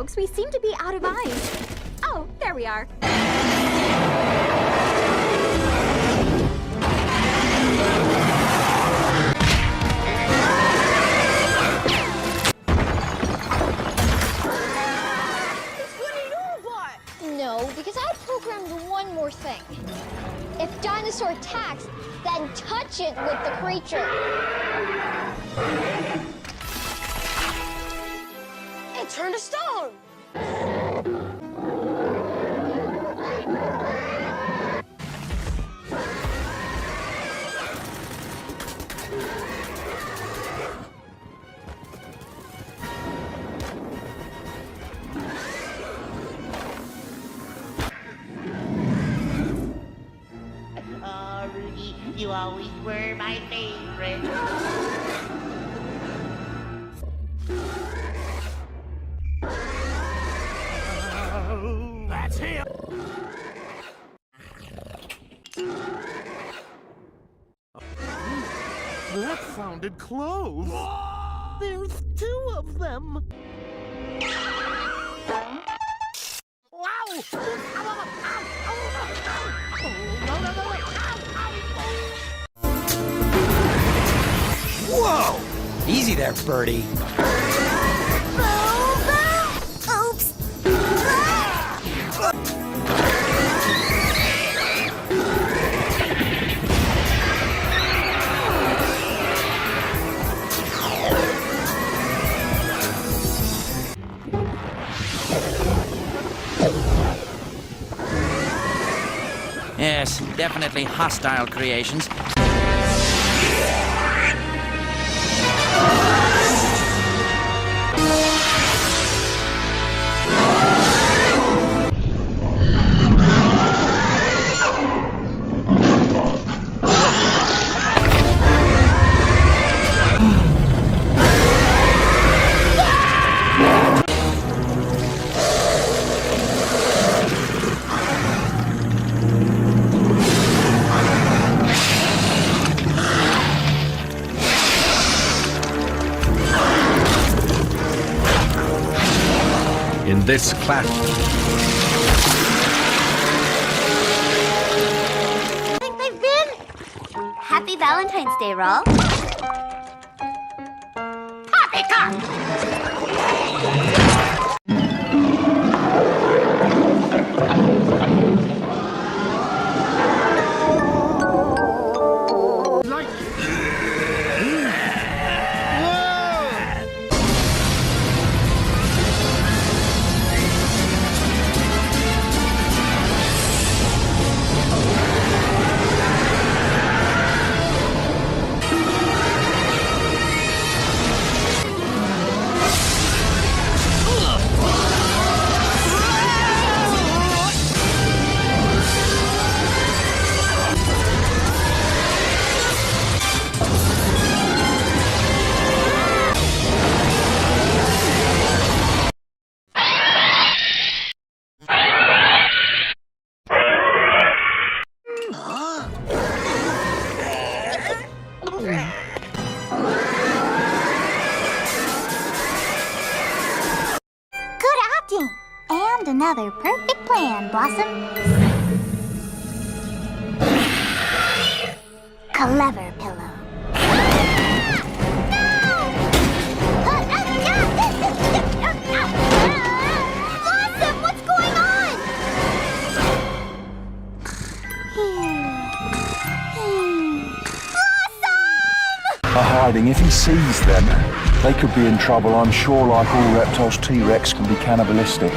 folks. We seem to be out of eyes. Oh, there we are. No, because I programmed one more thing. If dinosaur attacks, then touch it with the creature. It turned to stone. Rudy, you always were my favorite. That's him! That sounded close. There's two of them. Wow! Whoa! Easy there, Birdie. Oops. Yes, definitely hostile creations. In this class. I think they've been. Happy Valentine's Day, Rawl. And another perfect plan, Blossom. Clever pillow. Blossom, what's going on? Blossom! Are hiding. If he sees them, they could be in trouble. I'm sure, like all reptiles, T-Rex can be cannibalistic.